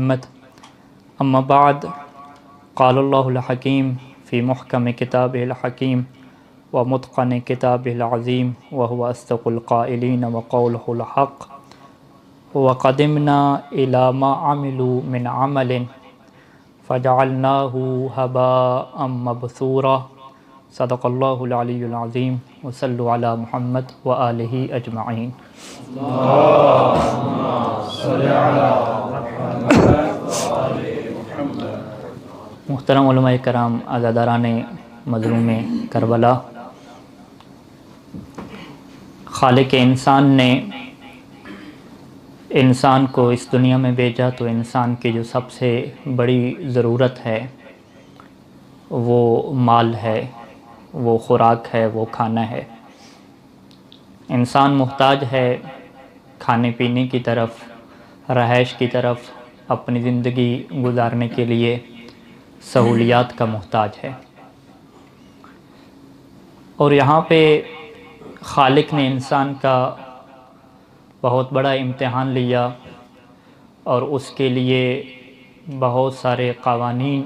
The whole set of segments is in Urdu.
محمد اما بعد قال اللہ الحکیم فی محکم کتابہ الحکیم ومتقن کتابہ العظیم وهو اصدق القائلین وقولہ الحق وقدمنا الی ما عملوا من عمل فجعلناہ ہباء منثورا صدق اللہ العلی العظیم وصلوا علی محمد وآلہ اجمعین۔ محترم علماء کرام، عزاداران مظلوم کربلا، خالق انسان نے انسان کو اس دنیا میں بھیجا تو انسان کی جو سب سے بڑی ضرورت ہے وہ مال ہے، وہ خوراک ہے، وہ کھانا ہے۔ انسان محتاج ہے کھانے پینے کی طرف، رہائش کی طرف، اپنی زندگی گزارنے کے لیے سہولیات کا محتاج ہے۔ اور یہاں پہ خالق نے انسان کا بہت بڑا امتحان لیا اور اس کے لیے بہت سارے قوانین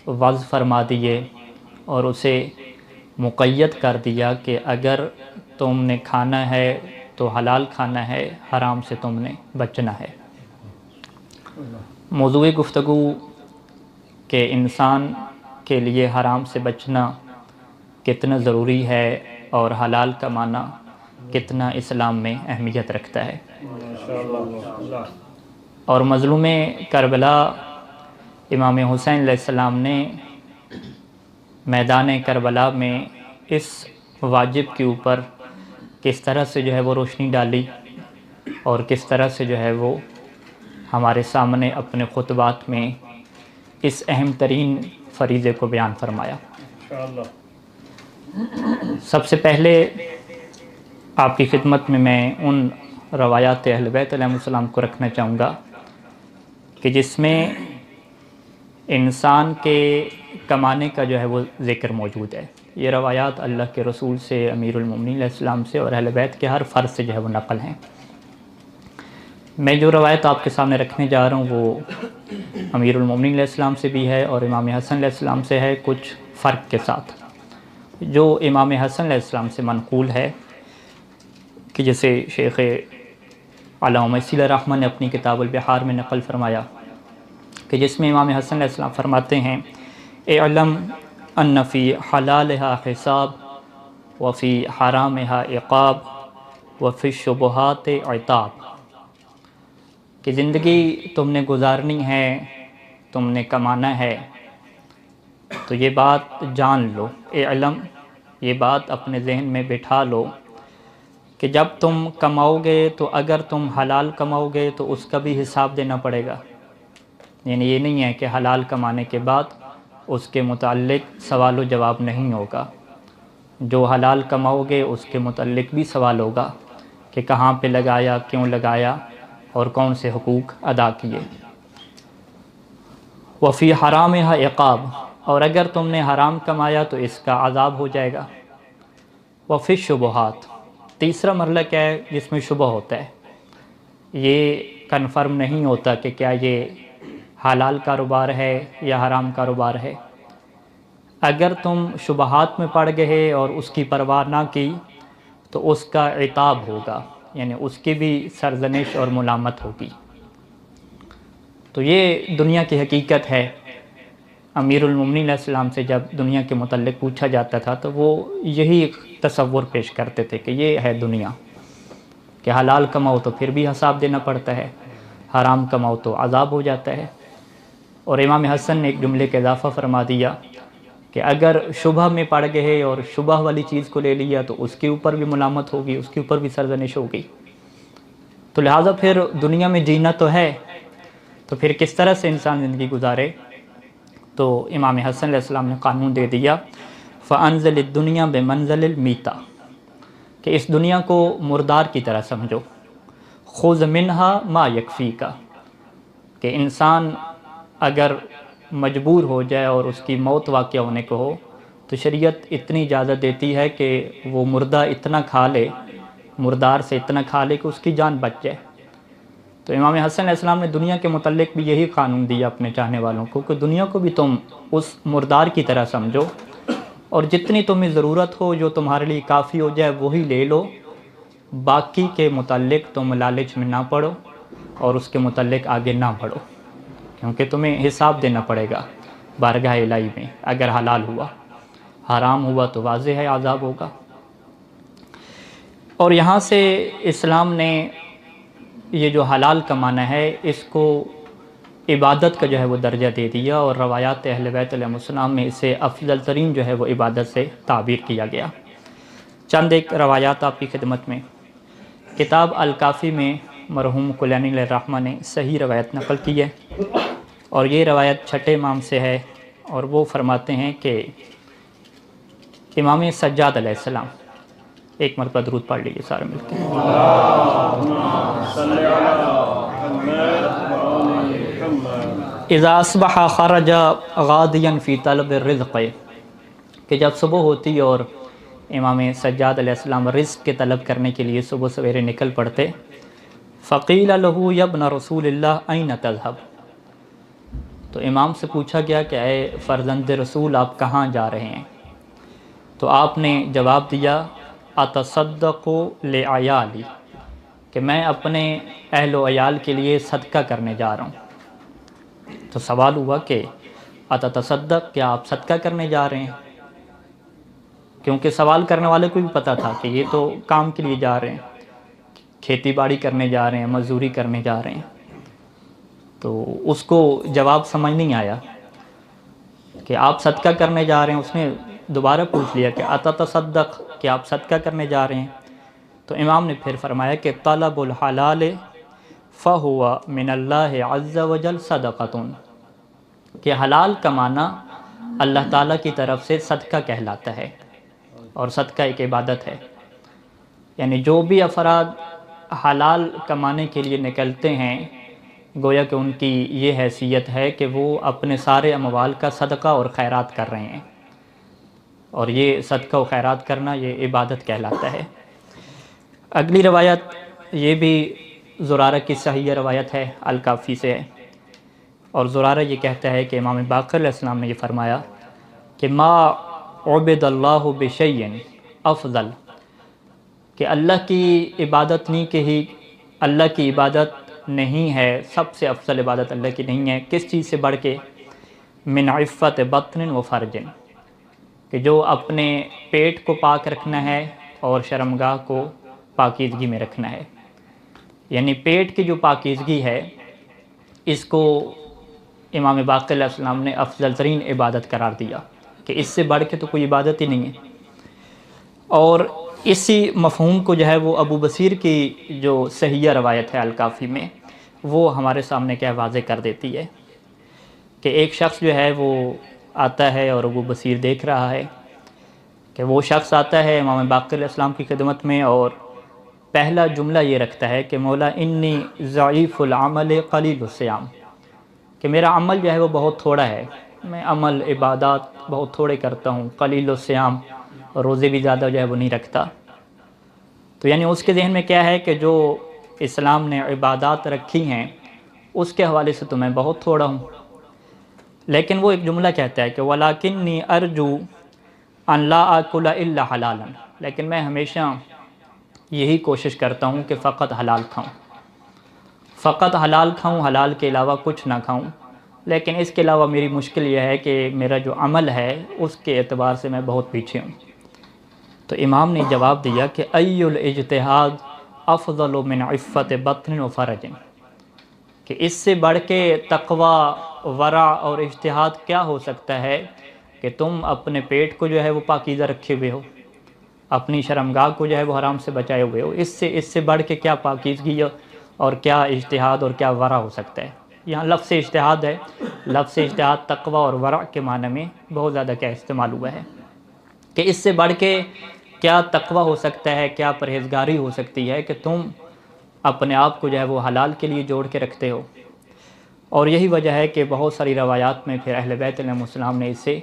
وضع فرما دیے اور اسے مقید کر دیا کہ اگر تم نے کھانا ہے تو حلال کھانا ہے، حرام سے تم نے بچنا ہے۔ موضوع گفتگو کہ انسان کے لیے حرام سے بچنا کتنا ضروری ہے اور حلال کمانا کتنا اسلام میں اہمیت رکھتا ہے۔ اور مظلوم کربلا امام حسین علیہ السلام نے میدان کربلا میں اس واجب کے اوپر کس طرح سے جو ہے وہ روشنی ڈالی اور کس طرح سے جو ہے وہ ہمارے سامنے اپنے خطبات میں اس اہم ترین فریضے کو بیان فرمایا۔ سب سے پہلے آپ کی خدمت میں ان روایات اہل بیت علیہ السلام کو رکھنا چاہوں گا کہ جس میں انسان کے کمانے کا جو ہے وہ ذکر موجود ہے۔ یہ روایات اللہ کے رسول سے، امیر المومنین علیہ السلام سے اور اہل بیت کے ہر فرد سے جو ہے وہ نقل ہیں۔ میں جو روایت آپ کے سامنے رکھنے جا رہا ہوں وہ امیر المومنین علیہ السلام سے بھی ہے اور امام حسن علیہ السلام سے ہے، کچھ فرق کے ساتھ۔ جو امام حسن علیہ السلام سے منقول ہے کہ جسے شیخ علامہ میسی علیہ الرحمہ نے اپنی کتاب البحار میں نقل فرمایا کہ جس میں امام حسن علیہ السلام فرماتے ہیں اعلم ان فی حلالها حساب وفی حرامها عقاب وفی الشبہات عتاب، کہ زندگی تم نے گزارنی ہے، تم نے کمانا ہے تو یہ بات جان لو، علم، یہ بات اپنے ذہن میں بٹھا لو کہ جب تم کماؤ گے تو اگر تم حلال کماؤ گے تو اس کا بھی حساب دینا پڑے گا۔ یعنی یہ نہیں ہے کہ حلال کمانے کے بعد اس کے متعلق سوال و جواب نہیں ہوگا، جو حلال کماؤ گے اس کے متعلق بھی سوال ہوگا کہ کہاں پہ لگایا، کیوں لگایا اور کون سے حقوق ادا کیے۔ وفی حرامها عقاب، اور اگر تم نے حرام کمایا تو اس کا عذاب ہو جائے گا۔ وفی الشبہات، تیسرا مرحلہ کیا ہے جس میں شبہ ہوتا ہے، یہ کنفرم نہیں ہوتا کہ کیا یہ حلال کاروبار ہے یا حرام کاروبار ہے۔ اگر تم شبہات میں پڑ گئے اور اس کی پرواہ نہ کی تو اس کا عتاب ہوگا، یعنی اس کی بھی سرزنش اور ملامت ہوگی۔ تو یہ دنیا کی حقیقت ہے۔ امیر المومنین علیہ السلام سے جب دنیا کے متعلق پوچھا جاتا تھا تو وہ یہی تصور پیش کرتے تھے کہ یہ ہے دنیا، کہ حلال کماؤ تو پھر بھی حساب دینا پڑتا ہے، حرام کماؤ تو عذاب ہو جاتا ہے۔ اور امام حسن نے ایک جملے کا اضافہ فرما دیا کہ اگر شبہ میں پڑ گئے اور شبہ والی چیز کو لے لیا تو اس کے اوپر بھی ملامت ہوگی، اس کے اوپر بھی سرزنش ہوگی۔ تو لہٰذا پھر دنیا میں جینا تو ہے، تو پھر کس طرح سے انسان زندگی گزارے؟ تو امام حسن علیہ السلام نے قانون دے دیا فَأَنزِلِ الدُّنْيَا بِمَنزِلِ الْمِيتَةِ، کہ اس دنیا کو مردار کی طرح سمجھو، خُذْ مِنْهَا مَا يَكْفِيكَ، کہ انسان اگر مجبور ہو جائے اور اس کی موت واقع ہونے کو ہو تو شریعت اتنی اجازت دیتی ہے کہ وہ مردہ اتنا کھا لے، مردار سے اتنا کھا لے کہ اس کی جان بچ جائے۔ تو امام حسن علیہ السلام نے دنیا کے متعلق بھی یہی قانون دیا اپنے چاہنے والوں کو کہ دنیا کو بھی تم اس مردار کی طرح سمجھو، اور جتنی تمہیں ضرورت ہو، جو تمہارے لیے کافی ہو جائے وہی لے لو، باقی کے متعلق تم لالچ میں نہ پڑو اور اس کے متعلق آگے نہ بڑھو، کیونکہ تمہیں حساب دینا پڑے گا بارگاہ الہی میں۔ اگر حلال ہوا، حرام ہوا تو واضح ہے عذاب ہوگا۔ اور یہاں سے اسلام نے یہ جو حلال کمانا ہے اس کو عبادت کا جو ہے وہ درجہ دے دیا، اور روایات اہل بیت علیہ السلام میں اسے افضل ترین جو ہے وہ عبادت سے تعبیر کیا گیا۔ چند ایک روایات آپ کی خدمت میں۔ کتاب الکافی میں مرحوم کلینی علیہ الرحمہ نے صحیح روایت نقل کی ہے، اور یہ روایت چھٹے امام سے ہے، اور وہ فرماتے ہیں کہ امام سجاد علیہ السلام، ایک مرتبہ درود پڑھ لیجیے سارے مل کے۔ اذا اصبح خرج غادیا فی طلب الرزق، کہ جب صبح ہوتی اور امام سجاد علیہ السلام رزق کے طلب کرنے کے لیے صبح سویرے نکل پڑتے، فقیل له یا ابن رسول اللہ این تذهب، تو امام سے پوچھا گیا کہ اے فرزند رسول آپ کہاں جا رہے ہیں؟ تو آپ نے جواب دیا اتصدق لعیالی، کہ میں اپنے اہل و عیال کے لیے صدقہ کرنے جا رہا ہوں۔ تو سوال ہوا کہ اتتصدق، کیا آپ صدقہ کرنے جا رہے ہیں؟ کیونکہ سوال کرنے والے کو بھی پتہ تھا کہ یہ تو کام کے لیے جا رہے ہیں، کھیتی باڑی کرنے جا رہے ہیں، مزدوری کرنے جا رہے ہیں، تو اس کو جواب سمجھ نہیں آیا کہ آپ صدقہ کرنے جا رہے ہیں۔ اس نے دوبارہ پوچھ لیا کہ اتتصدق، کہ آپ صدقہ کرنے جا رہے ہیں؟ تو امام نے پھر فرمایا کہ طلب الحلال فہو من اللہ عز وجل صدقۃ، کہ حلال کمانا اللہ تعالیٰ کی طرف سے صدقہ کہلاتا ہے، اور صدقہ ایک عبادت ہے۔ یعنی جو بھی افراد حلال کمانے کے لیے نکلتے ہیں، گویا کہ ان کی یہ حیثیت ہے کہ وہ اپنے سارے اموال کا صدقہ اور خیرات کر رہے ہیں، اور یہ صدقہ و خیرات کرنا یہ عبادت کہلاتا ہے۔ اگلی روایت یہ بھی زرارہ کی صحیح روایت ہے، الکافی سے ہے، اور زرارہ یہ کہتا ہے کہ امام باقر علیہ السلام نے یہ فرمایا کہ ما عبد اللہ بشیء افضل، کہ اللہ کی عبادت نہیں، کہ ہی اللہ کی عبادت نہیں ہے، سب سے افضل عبادت اللہ کی نہیں ہے، کس چیز سے بڑھ کے؟ من عفت بطن و فرج، کہ جو اپنے پیٹ کو پاک رکھنا ہے اور شرمگاہ کو پاکیزگی میں رکھنا ہے۔ یعنی پیٹ کی جو پاکیزگی ہے اس کو امام باقر علیہ السلام نے افضل ترین عبادت قرار دیا، کہ اس سے بڑھ کے تو کوئی عبادت ہی نہیں ہے۔ اور اسی مفہوم کو جو ہے وہ ابو بصیر کی جو صحیح روایت ہے الکافی میں، وہ ہمارے سامنے کیا واضح کر دیتی ہے کہ ایک شخص جو ہے وہ آتا ہے، اور ابو بصیر دیکھ رہا ہے کہ وہ شخص آتا ہے امام باقر علیہ السلام کی خدمت میں، اور پہلا جملہ یہ رکھتا ہے کہ مولا انی ضعیف العمل قلیل الصیام، کہ میرا عمل جو ہے وہ بہت تھوڑا ہے، میں عمل عبادات بہت تھوڑے کرتا ہوں، قلیل الصیام، اور روزے بھی زیادہ جو ہے وہ نہیں رکھتا۔ تو یعنی اس کے ذہن میں کیا ہے کہ جو اسلام نے عبادات رکھی ہیں اس کے حوالے سے تو میں بہت تھوڑا ہوں۔ لیکن وہ ایک جملہ کہتا ہے کہ وَلَكِنِّي أَرْجُو أَن لَا آكُلَ إِلَّا حَلَالًا، لیکن میں ہمیشہ یہی کوشش کرتا ہوں کہ فقط حلال کھاؤں، فقط حلال کھاؤں، حلال کے علاوہ کچھ نہ کھاؤں۔ لیکن اس کے علاوہ میری مشکل یہ ہے کہ میرا جو عمل ہے اس کے اعتبار سے میں بہت پیچھے ہوں۔ تو امام نے جواب دیا کہ ای الاجتہاد افضل من عفت بطن و فرج، کہ اس سے بڑھ کے تقوی، ورع اور اجتہاد کیا ہو سکتا ہے کہ تم اپنے پیٹ کو جو ہے وہ پاکیزہ رکھے ہوئے ہو، اپنی شرمگاہ کو جو ہے وہ حرام سے بچائے ہوئے ہو، اس سے بڑھ کے کیا پاکیزگی اور کیا اجتہاد اور کیا ورع ہو سکتا ہے۔ یہاں لفظ اجتہاد ہے، لفظ اجتہاد تقوی اور ورع کے معنی میں بہت زیادہ کیا استعمال ہوا ہے، کہ اس سے بڑھ کے کیا تقوی ہو سکتا ہے، کیا پرہیزگاری ہو سکتی ہے کہ تم اپنے آپ کو جو ہے وہ حلال کے لیے جوڑ کے رکھتے ہو۔ اور یہی وجہ ہے کہ بہت ساری روایات میں پھر اہل بیت علیہ السلام نے اسے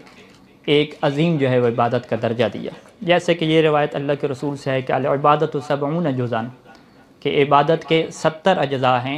ایک عظیم جو ہے وہ عبادت کا درجہ دیا۔ جیسے کہ یہ روایت اللہ کے رسول سے ہے کہ العبادۃ 70 جزءاً، کہ عبادت کے 70 اجزاء ہیں،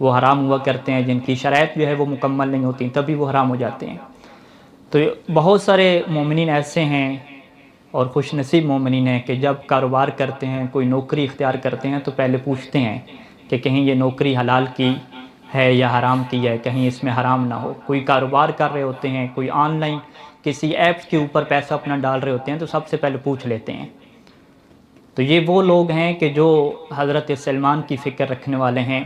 وہ حرام ہوا کرتے ہیں، جن کی شرائط جو ہے وہ مکمل نہیں ہوتی تبھی وہ حرام ہو جاتے ہیں۔ تو بہت سارے مومنین ایسے ہیں اور خوش نصیب مومنین ہیں کہ جب کاروبار کرتے ہیں، کوئی نوکری اختیار کرتے ہیں تو پہلے پوچھتے ہیں کہ کہیں یہ نوکری حلال کی ہے یا حرام کی ہے، کہیں اس میں حرام نہ ہو۔ کوئی کاروبار کر رہے ہوتے ہیں، کوئی آن لائن کسی ایپس کے اوپر پیسہ اپنا ڈال رہے ہوتے ہیں تو سب سے پہلے پوچھ لیتے ہیں۔ تو یہ وہ لوگ ہیں کہ جو حضرت سلمان کی فکر رکھنے والے ہیں،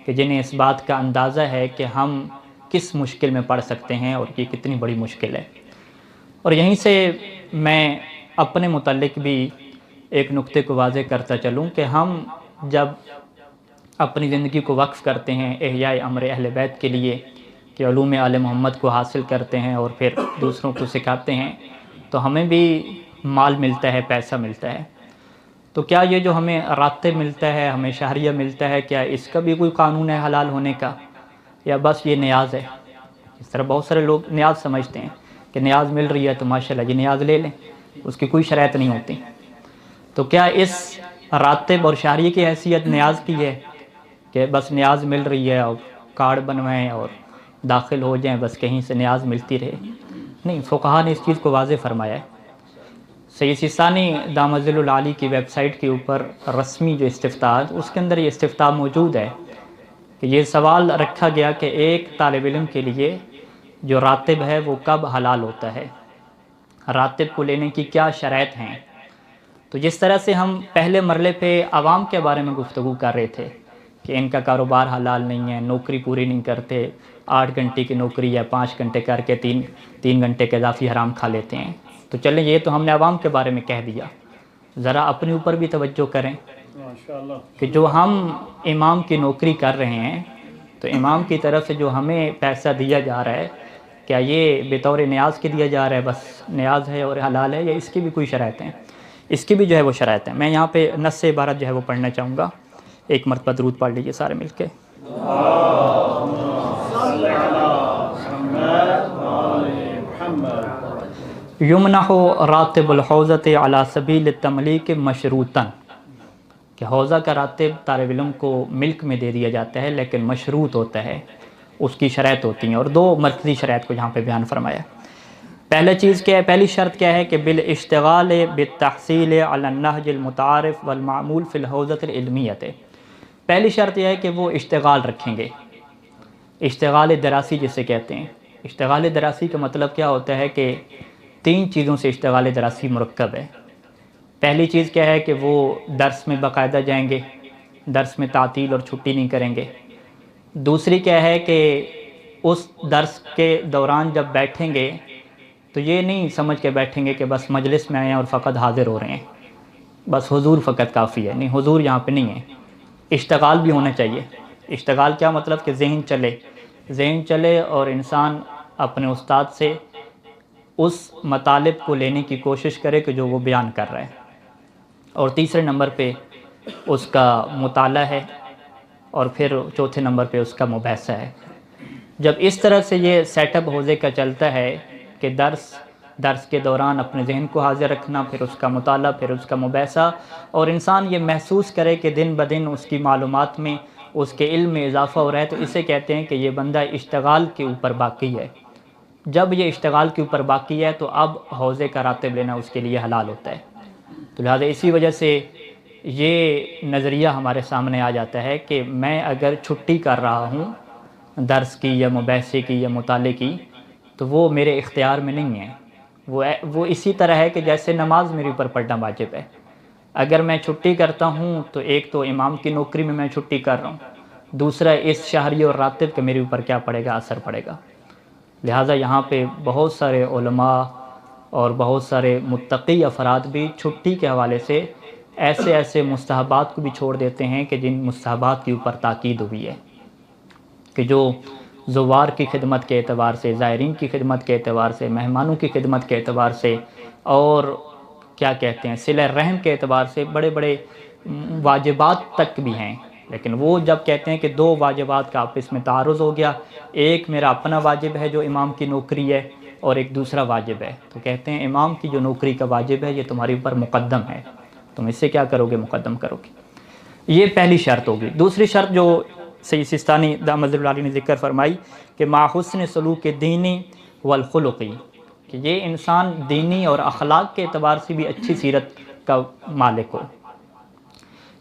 کہ جنہیں اس بات کا اندازہ ہے کہ ہم کس مشکل میں پڑ سکتے ہیں اور یہ کتنی بڑی مشکل ہے۔ اور یہیں سے میں اپنے متعلق بھی ایک نقطے کو واضح کرتا چلوں کہ ہم جب اپنی زندگی کو وقف کرتے ہیں احیاء امر اہل بیت کے لیے، کہ علوم آل محمد کو حاصل کرتے ہیں اور پھر دوسروں کو سکھاتے ہیں، تو ہمیں بھی مال ملتا ہے، پیسہ ملتا ہے۔ تو کیا یہ جو ہمیں راتب ملتا ہے، ہمیں شہریہ ملتا ہے، کیا اس کا بھی کوئی قانون ہے حلال ہونے کا، یا بس یہ نیاز ہے؟ اس طرح بہت سارے لوگ نیاز سمجھتے ہیں کہ نیاز مل رہی ہے تو ماشاءاللہ جی نیاز لے لیں، اس کی کوئی شرائط نہیں ہوتی۔ تو کیا اس راتب اور شہریے کی حیثیت نیاز کی ہے کہ بس نیاز مل رہی ہے اور کارڈ بنوائیں اور داخل ہو جائیں، بس کہیں سے نیاز ملتی رہے؟ نہیں، فقہا نے اس چیز کو واضح فرمایا ہے۔ سید سیستانی دامت ظل العالی کی ویب سائٹ کے اوپر رسمی جو استفتاء ہے اس کے اندر یہ استفتاء موجود ہے کہ یہ سوال رکھا گیا کہ ایک طالب علم کے لیے جو راتب ہے وہ کب حلال ہوتا ہے، راتب کو لینے کی کیا شرائط ہیں۔ تو جس طرح سے ہم پہلے مرحلے پہ عوام کے بارے میں گفتگو کر رہے تھے کہ ان کا کاروبار حلال نہیں ہے، نوکری پوری نہیں کرتے، 8 گھنٹے کی نوکری یا 5 گھنٹے کر کے 3 گھنٹے کے اضافی حرام کھا لیتے ہیں، تو چلیں یہ تو ہم نے عوام کے بارے میں کہہ دیا، ذرا اپنے اوپر بھی توجہ کریں کہ جو ہم امام کی نوکری کر رہے ہیں تو امام کی طرف سے جو ہمیں پیسہ دیا جا رہا ہے، کیا یہ بطور نیاز کے دیا جا رہا ہے، بس نیاز ہے اور حلال ہے، یا اس کی بھی کوئی شرائط ہیں؟ اس کی بھی جو ہے وہ شرائط ہیں۔ میں یہاں پہ نص عبارت جو ہے وہ پڑھنا چاہوں گا، ایک مرتبہ درود پڑھ لیجئے سارے مل کے۔ یمنح راتب الحوزۃ علی سبیل التملیک مشروطاً، کہ حوزہ کا راتب طالب علم کو ملک میں دے دیا جاتا ہے لیکن مشروط ہوتا ہے، اس کی شرائط ہوتی ہیں، اور 2 مرکزی شرائط کو یہاں پہ بیان فرمایا۔ پہلا چیز کیا ہے، پہلی شرط کیا ہے کہ بالاشتغال بالتحصیل علی النہج المتعارف والمعمول فی الحوزۃ العلمیۃ، پہلی شرط یہ ہے کہ وہ اشتغال رکھیں گے، اشتغال دراسی جسے کہتے ہیں۔ اشتغال دراسی کا مطلب کیا ہوتا ہے کہ 3 چیزوں سے اشتغال دراسی مرکب ہے۔ پہلی چیز کیا ہے کہ وہ درس میں باقاعدہ جائیں گے، درس میں تعطیل اور چھٹی نہیں کریں گے۔ دوسری کیا ہے کہ اس درس کے دوران جب بیٹھیں گے تو یہ نہیں سمجھ کے بیٹھیں گے کہ بس مجلس میں آئے ہیں اور فقط حاضر ہو رہے ہیں، بس حضور فقط کافی ہے، نہیں، حضور یہاں پہ نہیں ہے، اشتغال بھی ہونا چاہیے۔ اشتغال کیا مطلب کہ ذہن چلے اور انسان اپنے استاد سے اس مطالب کو لینے کی کوشش کرے کہ جو وہ بیان کر رہا ہے۔ اور تیسرے نمبر پہ اس کا مطالعہ ہے، اور پھر چوتھے نمبر پہ اس کا مباحثہ ہے۔ جب اس طرح سے یہ سیٹ اپ حوزے کا چلتا ہے کہ درس کے دوران اپنے ذہن کو حاضر رکھنا، پھر اس کا مطالعہ، پھر اس کا مباحثہ، اور انسان یہ محسوس کرے کہ دن بدن اس کی معلومات میں، اس کے علم میں اضافہ ہو رہا ہے، تو اسے کہتے ہیں کہ یہ بندہ اشتغال کے اوپر باقی ہے۔ جب یہ اشتغال کے اوپر باقی ہے تو اب حوزے کا راتب لینا اس کے لیے حلال ہوتا ہے۔ تو لہٰذا اسی وجہ سے یہ نظریہ ہمارے سامنے آ جاتا ہے کہ میں اگر چھٹی کر رہا ہوں درس کی یا مباحثے کی یا مطالعے کی تو وہ میرے اختیار میں نہیں ہے، وہ اسی طرح ہے کہ جیسے نماز میرے اوپر پڑھنا واجب ہے۔ اگر میں چھٹی کرتا ہوں تو ایک تو امام کی نوکری میں چھٹی کر رہا ہوں، دوسرا اس شہری اور راتب کا میرے اوپر کیا پڑے گا، اثر پڑے گا۔ لہٰذا یہاں پہ بہت سارے علماء اور بہت سارے متقی افراد بھی چھٹی کے حوالے سے ایسے مستحبات کو بھی چھوڑ دیتے ہیں کہ جن مستحبات کے اوپر تاکید ہوئی ہے، کہ جو زوار کی خدمت کے اعتبار سے، زائرین کی خدمت کے اعتبار سے، مہمانوں کی خدمت کے اعتبار سے، اور کیا کہتے ہیں صلہ رحم کے اعتبار سے بڑے بڑے واجبات تک بھی ہیں، لیکن وہ جب کہتے ہیں کہ 2 واجبات کا آپس میں تعارض ہو گیا، ایک میرا اپنا واجب ہے جو امام کی نوکری ہے اور ایک دوسرا واجب ہے، تو کہتے ہیں امام کی جو نوکری کا واجب ہے یہ تمہارے اوپر مقدم ہے، تم اس سے کیا کرو گے، مقدم کرو گے۔ یہ پہلی شرط ہوگی۔ دوسری شرط جو سید سستانی دامت العالی نے ذکر فرمائی کہ ما حسن سلوک دینی والخلقی، کہ یہ انسان دینی اور اخلاق کے اعتبار سے بھی اچھی سیرت کا مالک ہو.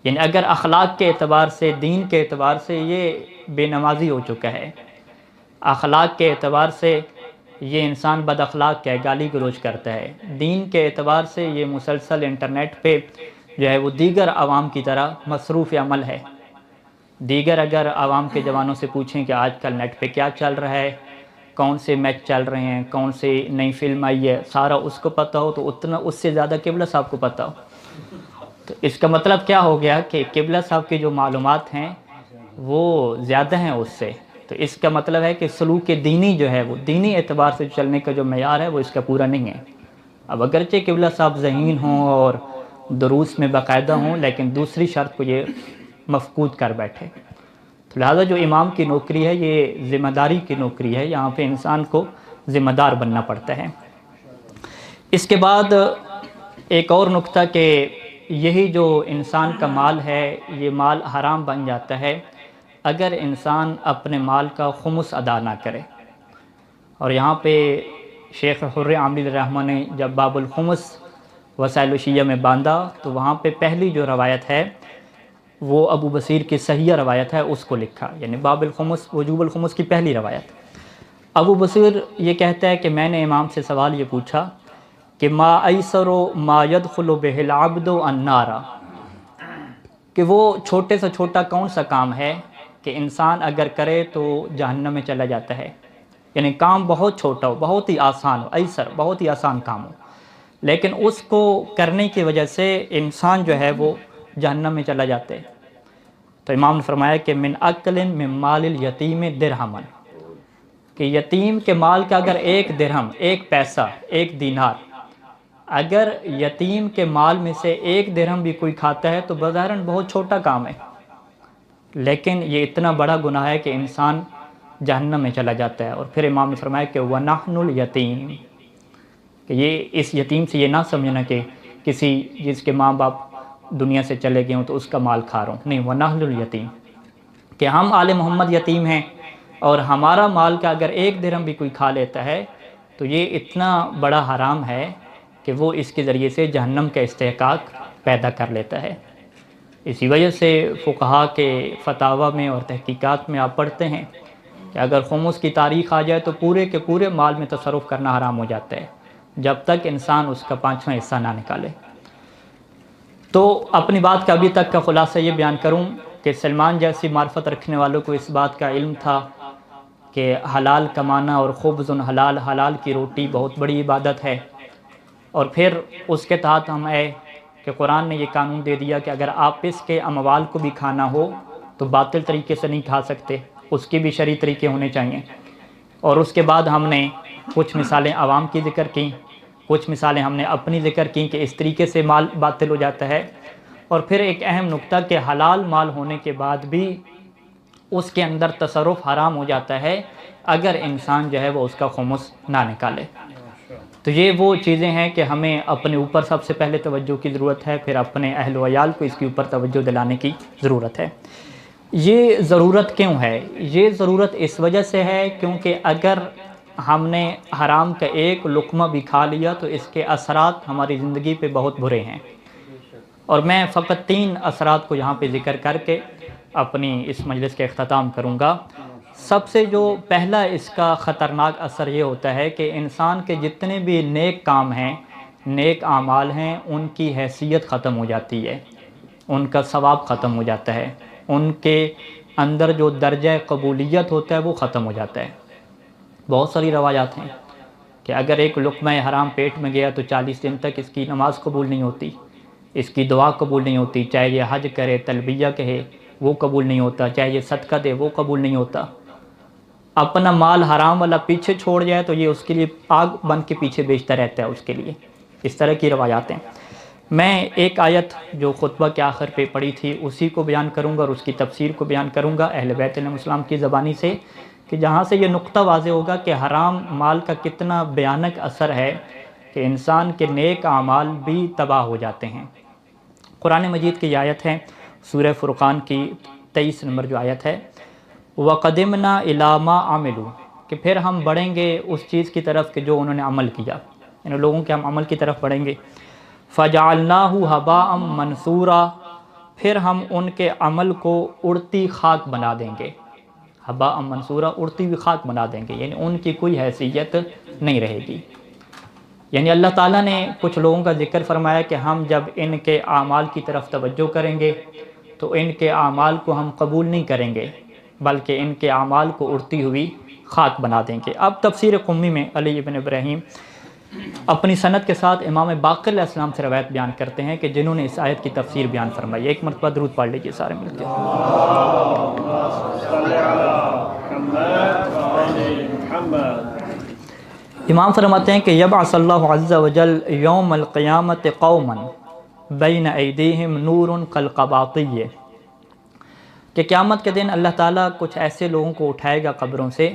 یعنی اگر اخلاق کے اعتبار سے، دین کے اعتبار سے یہ بے نمازی ہو چکا ہے، اخلاق کے اعتبار سے یہ انسان بد اخلاق ہے، گالی گلوچ کرتا ہے، دین کے اعتبار سے یہ مسلسل انٹرنیٹ پہ جو ہے وہ دیگر عوام کی طرح مصروف عمل ہے. دیگر اگر عوام کے جوانوں سے پوچھیں کہ آج کل نیٹ پہ کیا چل رہا ہے، کون سے میچ چل رہے ہیں، کون سے نئی فلم آئی ہے، سارا اس کو پتہ ہو تو اتنا اس سے زیادہ قبلہ صاحب کو پتہ ہو. تو اس کا مطلب کیا ہو گیا کہ قبلہ صاحب کی جو معلومات ہیں وہ زیادہ ہیں اس سے. تو اس کا مطلب ہے کہ سلوک دینی جو ہے وہ دینی اعتبار سے چلنے کا جو معیار ہے وہ اس کا پورا نہیں ہے. اب اگرچہ قبلہ صاحب ذہین ہوں اور دروس میں باقاعدہ ہوں، لیکن دوسری شرط کو یہ مفقود کر بیٹھے. تو لہٰذا جو امام کی نوکری ہے یہ ذمہ داری کی نوکری ہے، یہاں پہ انسان کو ذمہ دار بننا پڑتا ہے. اس کے بعد ایک اور نقطہ کہ یہی جو انسان کا مال ہے یہ مال حرام بن جاتا ہے اگر انسان اپنے مال کا خمس ادا نہ کرے. اور یہاں پہ شیخ حر عامل الرحمٰن نے جب باب الخمس وسائل الشیعہ میں باندھا تو وہاں پہ پہلی جو روایت ہے وہ ابو بصیر کی صحیح روایت ہے، اس کو لکھا. یعنی باب الخمس، وجوب الخمس کی پہلی روایت. ابو بصیر یہ کہتا ہے کہ میں نے امام سے سوال یہ پوچھا کہ ما ایسر ما يدخل به العبد النار، کہ وہ چھوٹے سے چھوٹا کون سا کام ہے کہ انسان اگر کرے تو جہنم میں چلا جاتا ہے. یعنی کام بہت چھوٹا ہو، بہت ہی آسان ہو، ایسر بہت ہی آسان کام ہو، لیکن اس کو کرنے کی وجہ سے انسان جو ہے وہ جہنم میں چلا جاتا ہے. تو امام نے فرمایا کہ من اکل من مال الیتیم درہما، کہ یتیم کے مال کا اگر ایک درہم، ایک پیسہ، ایک دینار، اگر یتیم کے مال میں سے ایک درہم بھی کوئی کھاتا ہے تو بظاہراً بہت چھوٹا کام ہے، لیکن یہ اتنا بڑا گناہ ہے کہ انسان جہنم میں چلا جاتا ہے. اور پھر امام نے فرمایا کہ وَنَحْنُ الْيَتِيمِ، کہ یہ اس یتیم سے یہ نہ سمجھنا کہ کسی جس کے ماں باپ دنیا سے چلے گئے ہوں تو اس کا مال کھا رہا ہوں، نہیں، وَنَحْنُ الْيَتِيمِ، کہ ہم آل محمد یتیم ہیں اور ہمارا مال کا اگر ایک درہم بھی کوئی کھا لیتا ہے تو یہ اتنا بڑا حرام ہے کہ وہ اس کے ذریعے سے جہنم کا استحقاق پیدا کر لیتا ہے. اسی وجہ سے فقہا کے فتاویٰ میں اور تحقیقات میں آپ پڑھتے ہیں کہ اگر خمس کی تاریخ آ جائے تو پورے کے پورے مال میں تصرف کرنا حرام ہو جاتا ہے جب تک انسان اس کا 5واں حصہ نہ نکالے. تو اپنی بات کا ابھی تک کا خلاصہ یہ بیان کروں کہ سلمان جیسی معرفت رکھنے والوں کو اس بات کا علم تھا کہ حلال کمانا اور خبز حلال، حلال کی روٹی بہت بڑی عبادت ہے. اور پھر اس کے تحت ہم آئے کہ قرآن نے یہ قانون دے دیا کہ اگر آپ اس کے اموال کو بھی کھانا ہو تو باطل طریقے سے نہیں کھا سکتے، اس کے بھی شرعی طریقے ہونے چاہیے. اور اس کے بعد ہم نے کچھ مثالیں عوام کی ذکر کی، کچھ مثالیں ہم نے اپنی ذکر کی کہ اس طریقے سے مال باطل ہو جاتا ہے. اور پھر ایک اہم نقطہ کہ حلال مال ہونے کے بعد بھی اس کے اندر تصرف حرام ہو جاتا ہے اگر انسان جو ہے وہ اس کا خمس نہ نکالے. تو یہ وہ چیزیں ہیں کہ ہمیں اپنے اوپر سب سے پہلے توجہ کی ضرورت ہے، پھر اپنے اہل و عیال کو اس کے اوپر توجہ دلانے کی ضرورت ہے. یہ ضرورت کیوں ہے؟ یہ ضرورت اس وجہ سے ہے کیونکہ اگر ہم نے حرام کا ایک لقمہ بھی کھا لیا تو اس کے اثرات ہماری زندگی پہ بہت برے ہیں. اور میں فقط 3 اثرات کو یہاں پہ ذکر کر کے اپنی اس مجلس کا اختتام کروں گا. سب سے جو پہلا اس کا خطرناک اثر یہ ہوتا ہے کہ انسان کے جتنے بھی نیک کام ہیں، نیک اعمال ہیں، ان کی حیثیت ختم ہو جاتی ہے، ان کا ثواب ختم ہو جاتا ہے، ان کے اندر جو درجہ قبولیت ہوتا ہے وہ ختم ہو جاتا ہے. بہت ساری روایات ہیں کہ اگر ایک لقمہ حرام پیٹ میں گیا تو 40 دن تک اس کی نماز قبول نہیں ہوتی، اس کی دعا قبول نہیں ہوتی، چاہے یہ حج کرے، تلبیہ کہے، وہ قبول نہیں ہوتا، چاہے یہ صدقہ دے وہ قبول نہیں ہوتا. اپنا مال حرام والا پیچھے چھوڑ جائے تو یہ اس کے لیے آگ بن کے پیچھے بیچتا رہتا ہے اس کے لیے. اس طرح کی روایات ہیں. میں ایک آیت جو خطبہ کے آخر پہ پڑھی تھی اسی کو بیان کروں گا اور اس کی تفسیر کو بیان کروں گا اہل بیت علیہ السلام کی زبانی سے، کہ جہاں سے یہ نقطہ واضح ہوگا کہ حرام مال کا کتنا بھیانک اثر ہے کہ انسان کے نیک اعمال بھی تباہ ہو جاتے ہیں. قرآن مجید کی آیت ہے سورہ فرقان کی 23 نمبر جو آیت ہے، وَقَدِمْنَا إِلَىٰ مَا عَمِلُوا کہ پھر ہم بڑھیں گے اس چیز کی طرف کہ جو انہوں نے عمل کیا، یعنی لوگوں کے ہم عمل کی طرف بڑھیں گے۔ فَجَعَلْنَاهُ هَبَاءً مَنْثُورًا پھر ہم ان کے عمل کو اڑتی خاک بنا دیں گے، ہباء منصورا اڑتی ہوئی خاک بنا دیں گے، یعنی ان کی کوئی حیثیت نہیں رہے گی۔ یعنی اللہ تعالیٰ نے کچھ لوگوں کا ذکر فرمایا کہ ہم جب ان کے اعمال کی طرف توجہ کریں گے تو ان کے اعمال کو ہم قبول نہیں کریں گے، بلکہ ان کے اعمال کو اڑتی ہوئی خاک بنا دیں گے۔ اب تفسیر قمی میں علی ابن ابراہیم اپنی سند کے ساتھ امام باقر علیہ السلام سے روایت بیان کرتے ہیں کہ جنہوں نے اس آیت کی تفسیر بیان فرمائی۔ ایک مرتبہ درود پڑھ لیجیے سارے مل کے۔ امام فرماتے ہیں کہ یبعث اللہ عز وجل یوم القیامت قوما بین ایدیہم نور کالقباطی کہ قیامت کے دن اللہ تعالیٰ کچھ ایسے لوگوں کو اٹھائے گا قبروں سے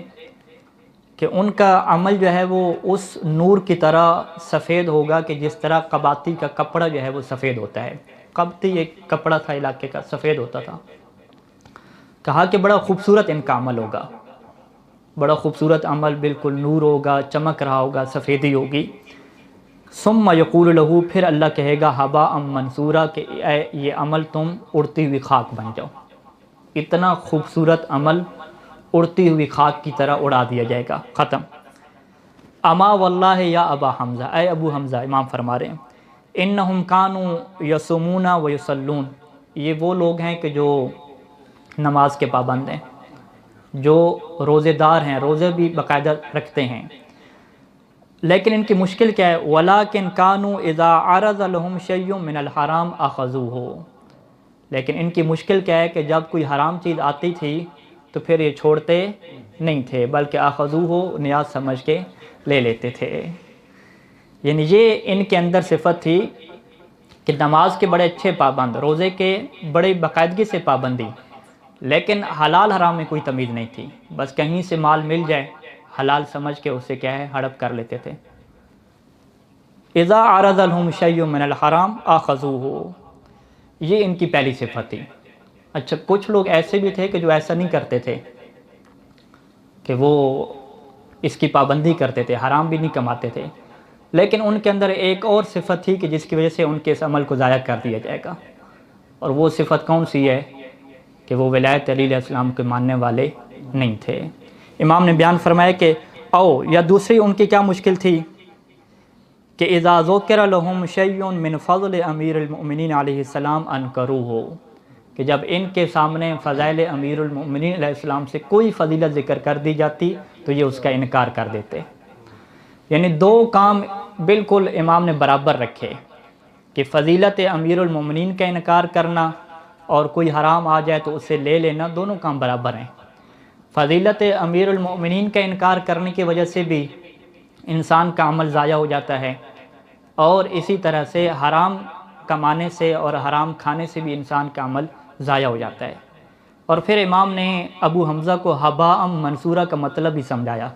کہ ان کا عمل جو ہے وہ اس نور کی طرح سفید ہوگا کہ جس طرح قباطی کا کپڑا جو ہے وہ سفید ہوتا ہے۔ قبطی ایک کپڑا تھا علاقے کا، سفید ہوتا تھا۔ کہا کہ بڑا خوبصورت ان کا عمل ہوگا، بڑا خوبصورت عمل، بالکل نور ہوگا، چمک رہا ہوگا، سفیدی ہوگی۔ ثم یقول لہ پھر اللہ کہے گا ہباء منصورا کہ اے یہ عمل تم اڑتی ہوئی خاک بن جاؤ۔ اتنا خوبصورت عمل اڑتی ہوئی خاک کی طرح اڑا دیا جائے گا، ختم۔ اما واللہ یا ابا حمزہ، اے ابو حمزہ، امام فرما رہے ہیں انہم کانوا یصومون و یصلون یہ وہ لوگ ہیں کہ جو نماز کے پابند ہیں، جو روزے دار ہیں، روزے بھی باقاعدہ رکھتے ہیں، لیکن ان کی مشکل کیا ہے؟ وَلَٰكِنْ كَانُوا إِذَا عَرَضَ لَهُمْ شَيْءٌ مِّنَ الْحَرَامِ أَخَذُوهُ لیکن ان کی مشکل کیا ہے کہ جب کوئی حرام چیز آتی تھی تو پھر یہ چھوڑتے نہیں تھے، بلکہ أَخَذُوهُ نیاز سمجھ کے لے لیتے تھے۔ یعنی یہ ان کے اندر صفت تھی کہ نماز کے بڑے اچھے پابند، روزے کے بڑے باقاعدگی سے پابندی، لیکن حلال حرام میں کوئی تمیز نہیں تھی، بس کہیں سے مال مل جائے حلال سمجھ کے اسے کیا ہے ہڑپ کر لیتے تھے۔ اذا عرض لهم شيء من الحرام اخذوه یہ ان کی پہلی صفت تھی۔ اچھا کچھ لوگ ایسے بھی تھے کہ جو ایسا نہیں کرتے تھے کہ وہ اس کی پابندی کرتے تھے، حرام بھی نہیں کماتے تھے، لیکن ان کے اندر ایک اور صفت تھی کہ جس کی وجہ سے ان کے اس عمل کو ضائع کر دیا جائے گا، اور وہ صفت کون سی ہے؟ کہ وہ ولایت علی علیہ السلام کے ماننے والے نہیں تھے۔ امام نے بیان فرمایا کہ او یا دوسری ان کی کیا مشکل تھی کہ اذا ذکر لهم شیء من فضل امیر المؤمنین علیہ السلام انکروہ کہ جب ان کے سامنے فضائل امیر المؤمنین علیہ السلام سے کوئی فضیلت ذکر کر دی جاتی تو یہ اس کا انکار کر دیتے۔ یعنی دو کام بالکل امام نے برابر رکھے کہ فضیلت امیر المؤمنین کا انکار کرنا اور کوئی حرام آ جائے تو اسے لے لینا، دونوں کام برابر ہیں۔ فضیلت امیر المؤمنین کا انکار کرنے کی وجہ سے بھی انسان کا عمل ضائع ہو جاتا ہے، اور اسی طرح سے حرام کمانے سے اور حرام کھانے سے بھی انسان کا عمل ضائع ہو جاتا ہے۔ اور پھر امام نے ابو حمزہ کو ہباء منصورا کا مطلب بھی سمجھایا۔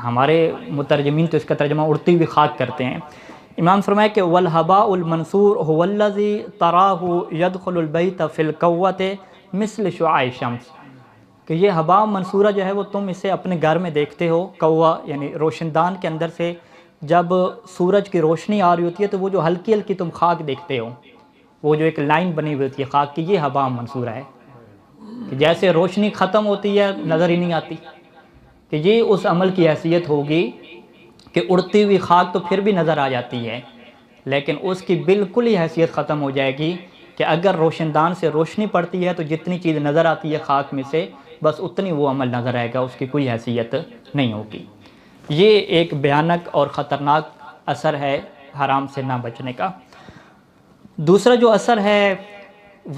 ہمارے مترجمین تو اس کا ترجمہ اڑتی ہوئی خاک کرتے ہیں۔ امام فرمایا کہ والہباء المنصور هو الذی تراہ یدخل البیت فی القوۃ مثل شعاع الشمس کہ یہ ہباء منصورہ جو ہے وہ تم اسے اپنے گھر میں دیکھتے ہو، قوہ یعنی روشن دان کے اندر سے جب سورج کی روشنی آ رہی ہوتی ہے تو وہ جو ہلکی ہلکی تم خاک دیکھتے ہو، وہ جو ایک لائن بنی ہوئی ہوتی ہے خاک کی، یہ ہباء منصورہ ہے کہ جیسے روشنی ختم ہوتی ہے نظر ہی نہیں آتی، کہ یہ اس عمل کی حیثیت ہوگی کہ اڑتی ہوئی خاک تو پھر بھی نظر آ جاتی ہے، لیکن اس کی بالکل ہی حیثیت ختم ہو جائے گی کہ اگر روشن دان سے روشنی پڑتی ہے تو جتنی چیز نظر آتی ہے خاک میں سے بس اتنی وہ عمل نظر آئے گا، اس کی کوئی حیثیت نہیں ہوگی۔ یہ ایک بھیانک اور خطرناک اثر ہے حرام سے نہ بچنے کا۔ دوسرا جو اثر ہے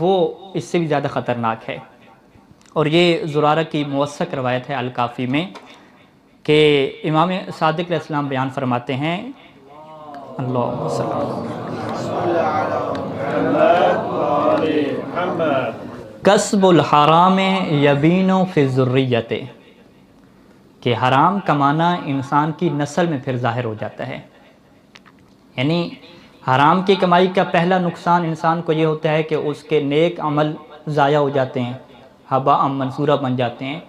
وہ اس سے بھی زیادہ خطرناک ہے، اور یہ زرارہ کی موثق روایت ہے الکافی میں کہ امام صادق علیہ السلام بیان فرماتے ہیں اللہم صلی کسب الحرام یبین فی الذریۃ کہ حرام کمانا انسان کی نسل میں پھر ظاہر ہو جاتا ہے۔ یعنی حرام کی کمائی کا پہلا نقصان انسان کو یہ ہوتا ہے کہ اس کے نیک عمل ضائع ہو جاتے ہیں، ہبا منصورہ بن جاتے ہیں۔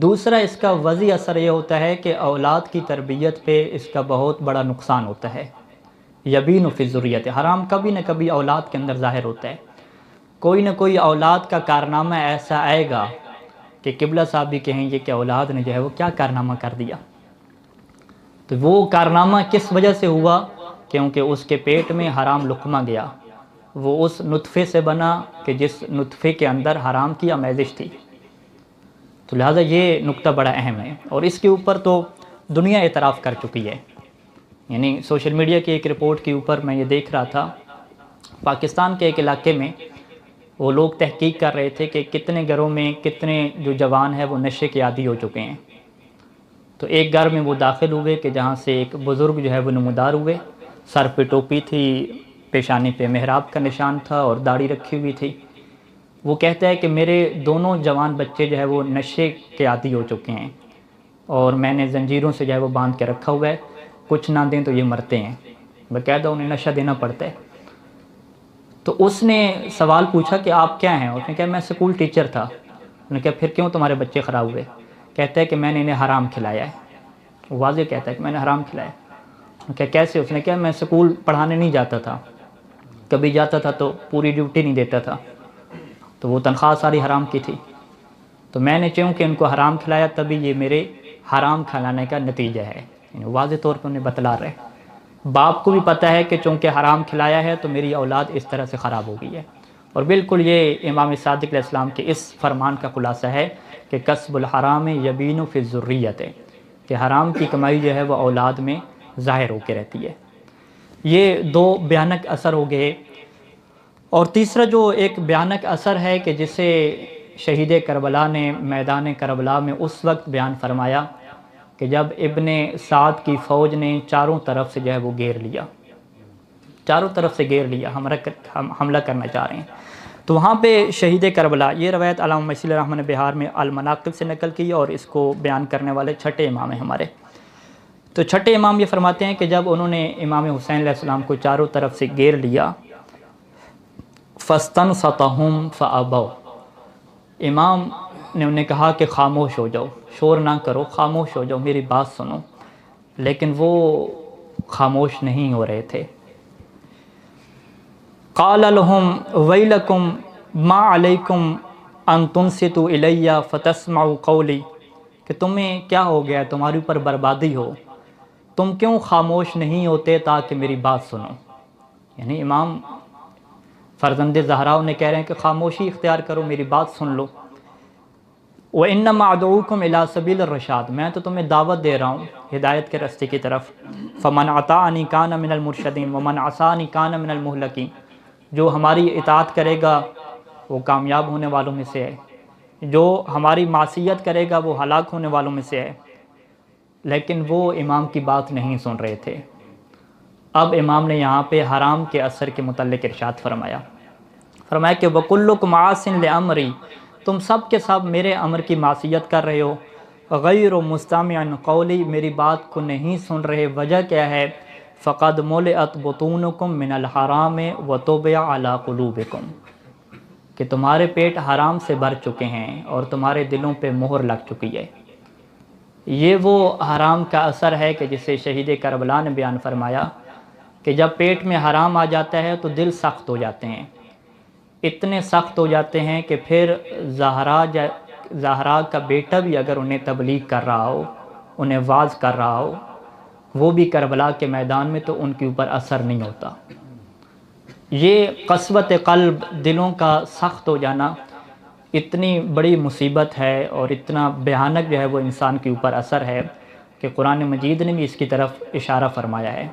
دوسرا اس کا وضعی اثر یہ ہوتا ہے کہ اولاد کی تربیت پہ اس کا بہت بڑا نقصان ہوتا ہے۔ یبین فی الذریۃ، حرام کبھی نہ کبھی اولاد کے اندر ظاہر ہوتا ہے۔ کوئی نہ کوئی اولاد کا کارنامہ ایسا آئے گا کہ قبلہ صاحب بھی کہیں گے کہ اولاد نے جو ہے وہ کیا کارنامہ کر دیا۔ تو وہ کارنامہ کس وجہ سے ہوا؟ کیونکہ اس کے پیٹ میں حرام لقمہ گیا، وہ اس نطفے سے بنا کہ جس نطفے کے اندر حرام کی آمیزش تھی۔ تو لہٰذا یہ نقطہ بڑا اہم ہے، اور اس کے اوپر تو دنیا اعتراف کر چکی ہے۔ یعنی سوشل میڈیا کی ایک رپورٹ کے اوپر میں یہ دیکھ رہا تھا، پاکستان کے ایک علاقے میں وہ لوگ تحقیق کر رہے تھے کہ کتنے گھروں میں کتنے جو جوان ہیں وہ نشے کے عادی ہو چکے ہیں۔ تو ایک گھر میں وہ داخل ہوئے کہ جہاں سے ایک بزرگ جو ہے وہ نمودار ہوئے، سر پہ ٹوپی تھی، پیشانی پہ محراب کا نشان تھا اور داڑھی رکھی ہوئی تھی۔ وہ کہتا ہے کہ میرے دونوں جوان بچے جو ہے وہ نشے کے عادی ہو چکے ہیں، اور میں نے زنجیروں سے جو ہے وہ باندھ کے رکھا ہوا ہے، کچھ نہ دیں تو یہ مرتے ہیں، باقاعدہ انہیں نشہ دینا پڑتا ہے۔ تو اس نے سوال پوچھا کہ آپ کیا ہیں؟ اس نے کہا میں اسکول ٹیچر تھا۔ انہوں نے کہا پھر کیوں تمہارے بچے خراب ہوئے؟ کہتا ہے کہ میں نے انہیں حرام کھلایا ہے۔ واضح کہتا ہے کہ میں نے حرام کھلایا۔ کہ کیسے؟ اس نے کہا میں اسکول پڑھانے نہیں جاتا تھا، کبھی جاتا تھا تو پوری ڈیوٹی نہیں دیتا تھا، تو وہ تنخواہ ساری حرام کی تھی، تو میں نے چونکہ ان کو حرام کھلایا تبھی یہ میرے حرام کھلانے کا نتیجہ ہے۔ یعنی واضح طور پہ انہیں بتلا رہے، باپ کو بھی پتہ ہے کہ چونکہ حرام کھلایا ہے تو میری اولاد اس طرح سے خراب ہو گئی ہے۔ اور بالکل یہ امام صادق علیہ السلام کے اس فرمان کا خلاصہ ہے کہ کسب الحرام یبین فی الذریۃ، کہ حرام کی کمائی جو ہے وہ اولاد میں ظاہر ہو کے رہتی ہے۔ یہ دو بھیانک اثر ہو گئے۔ اور تیسرا جو ایک بھیانک اثر ہے کہ جسے شہید کربلا نے میدان کربلا میں اس وقت بیان فرمایا کہ جب ابن سعد کی فوج نے چاروں طرف سے جو ہے وہ گھیر لیا، چاروں طرف سے گھیر لیا، حملہ کرنا چاہ رہے ہیں۔ تو وہاں پہ شہید کربلا، یہ روایت علامہ مصری رحمہ نے بہار میں المناقب سے نقل کی، اور اس کو بیان کرنے والے چھٹے امام ہیں ہمارے۔ تو چھٹے امام یہ فرماتے ہیں کہ جب انہوں نے امام حسین علیہ السلام کو چاروں طرف سے گھیر لیا، فَاسْتَنْصَتَهُمْ فَأَبَوْا، امام نے انہیں کہا کہ خاموش ہو جاؤ، شور نہ کرو، خاموش ہو جاؤ، میری بات سنو، لیکن وہ خاموش نہیں ہو رہے تھے۔ قَالَ لَهُمْ وَيْلَكُمْ مَا عَلَيْكُمْ أَن تُنْصِتُوا إِلَيَّ فَتَسْمَعُوا قَوْلِي، کہ تمہیں کیا ہو گیا، تمہارے اوپر بربادی ہو، تم کیوں خاموش نہیں ہوتے تاکہ میری بات سنو۔ یعنی امام فرزند زہرا انہیں کہہ رہے ہیں کہ خاموشی اختیار کرو، میری بات سن لو۔ وَإِنَّمَا أَدْعُوكُمْ إِلَىٰ سَبِيلِ الرَّشَادِ، میں تو تمہیں دعوت دے رہا ہوں ہدایت کے راستے کی طرف۔ فَمَنْ أَطَاعَنِي كَانَ مِنَ الْمُرْشَدِينَ وَمَنْ عَصَانِي كَانَ مِنَ الْمُهْلَكِينَ، جو ہماری اطاعت کرے گا وہ کامیاب ہونے والوں میں سے ہے، جو ہماری معصیت کرے گا وہ ہلاک ہونے والوں میں سے ہے۔ لیکن وہ امام کی بات نہیں سن رہے تھے۔ اب امام نے یہاں پہ حرام کے اثر کے متعلق ارشاد فرمایا کہ وَكُلُّكُمْ عَاصٍ لِأَمْرِي، تم سب کے سب میرے امر کی معصیت کر رہے ہو، غیر مستمع قولی، میری بات کو نہیں سن رہے۔ وجہ کیا ہے؟ فَقَدْ مُلِئَتْ بُطُونُكُمْ مِنَ الْحَرَامِ وَطُبِعَ عَلَىٰ قُلُوبِكُمْ، کہ تمہارے پیٹ حرام سے بھر چکے ہیں اور تمہارے دلوں پہ مہر لگ چکی ہے۔ یہ وہ حرام کا اثر ہے کہ جسے شہید کربلا نے بیان فرمایا کہ جب پیٹ میں حرام آ جاتا ہے تو دل سخت ہو جاتے ہیں، اتنے سخت ہو جاتے ہیں کہ پھر زہرا کا بیٹا بھی اگر انہیں تبلیغ کر رہا ہو، انہیں واعظ کر رہا ہو، وہ بھی کربلا کے میدان میں تو ان کے اوپر اثر نہیں ہوتا۔ یہ قسوت قلب، دلوں کا سخت ہو جانا اتنی بڑی مصیبت ہے اور اتنا بھیانک جو ہے وہ انسان کے اوپر اثر ہے کہ قرآن مجید نے بھی اس کی طرف اشارہ فرمایا ہے۔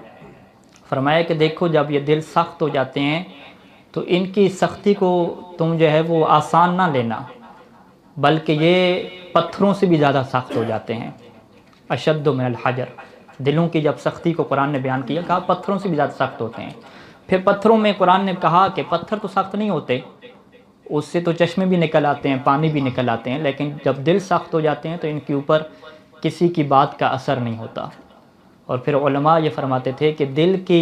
فرمایا کہ دیکھو جب یہ دل سخت ہو جاتے ہیں تو ان کی سختی کو تم جو ہے وہ آسان نہ لینا، بلکہ یہ پتھروں سے بھی زیادہ سخت ہو جاتے ہیں۔ اشد من الحجر، دلوں کی جب سختی کو قرآن نے بیان کیا، کہا پتھروں سے بھی زیادہ سخت ہوتے ہیں۔ پھر پتھروں میں قرآن نے کہا کہ پتھر تو سخت نہیں ہوتے، اس سے تو چشمے بھی نکل آتے ہیں، پانی بھی نکل آتے ہیں، لیکن جب دل سخت ہو جاتے ہیں تو ان کے اوپر کسی کی بات کا اثر نہیں ہوتا۔ اور پھر علماء یہ فرماتے تھے کہ دل کی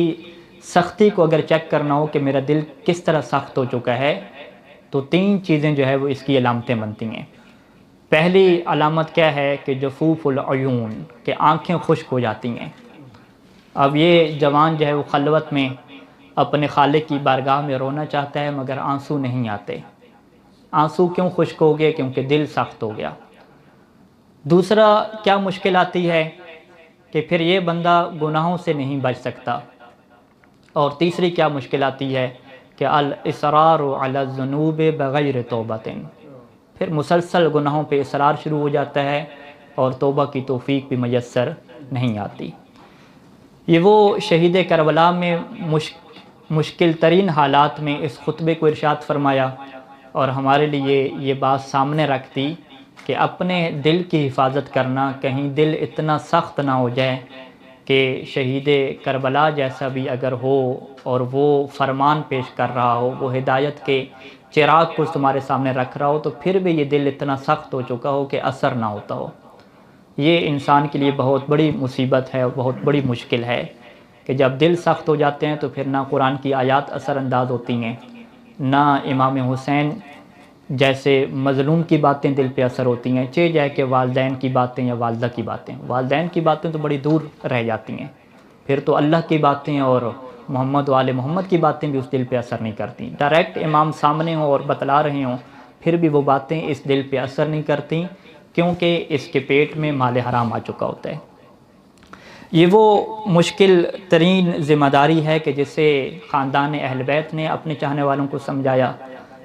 سختی کو اگر چیک کرنا ہو کہ میرا دل کس طرح سخت ہو چکا ہے تو 3 چیزیں جو ہے وہ اس کی علامتیں بنتی ہیں۔ پہلی علامت کیا ہے کہ جفوف العیون، کہ آنکھیں خشک ہو جاتی ہیں۔ اب یہ جوان جو ہے وہ خلوت میں اپنے خالق کی بارگاہ میں رونا چاہتا ہے مگر آنسو نہیں آتے۔ آنسو کیوں خشک ہو گئے؟ کیونکہ دل سخت ہو گیا۔ دوسرا کیا مشکل آتی ہے کہ پھر یہ بندہ گناہوں سے نہیں بچ سکتا۔ اور تیسری کیا مشکل آتی ہے کہ الاصرار علی الذنوب بغیر توبۃ، پھر مسلسل گناہوں پہ اصرار شروع ہو جاتا ہے اور توبہ کی توفیق بھی میسر نہیں آتی۔ یہ وہ شہید کربلا میں مشکل ترین حالات میں اس خطبے کو ارشاد فرمایا اور ہمارے لیے یہ بات سامنے رکھتی کہ اپنے دل کی حفاظت کرنا، کہیں دل اتنا سخت نہ ہو جائے کہ شہید کربلا جیسا بھی اگر ہو اور وہ فرمان پیش کر رہا ہو، وہ ہدایت کے چراغ کو تمہارے سامنے رکھ رہا ہو، تو پھر بھی یہ دل اتنا سخت ہو چکا ہو کہ اثر نہ ہوتا ہو۔ یہ انسان کے لیے بہت بڑی مصیبت ہے، بہت بڑی مشکل ہے کہ جب دل سخت ہو جاتے ہیں تو پھر نہ قرآن کی آیات اثر انداز ہوتی ہیں، نہ امام حسین جیسے مظلوم کی باتیں دل پہ اثر ہوتی ہیں، چاہے جائے کہ والدین کی باتیں یا والدہ کی باتیں۔ والدین کی باتیں تو بڑی دور رہ جاتی ہیں، پھر تو اللہ کی باتیں اور محمد و آل محمد کی باتیں بھی اس دل پہ اثر نہیں کرتی۔ ڈائریکٹ امام سامنے ہوں اور بتلا رہے ہوں، پھر بھی وہ باتیں اس دل پہ اثر نہیں کرتی، کیونکہ اس کے پیٹ میں مال حرام آ چکا ہوتا ہے۔ یہ وہ مشکل ترین ذمہ داری ہے کہ جسے خاندان اہل بیت نے اپنے چاہنے والوں کو سمجھایا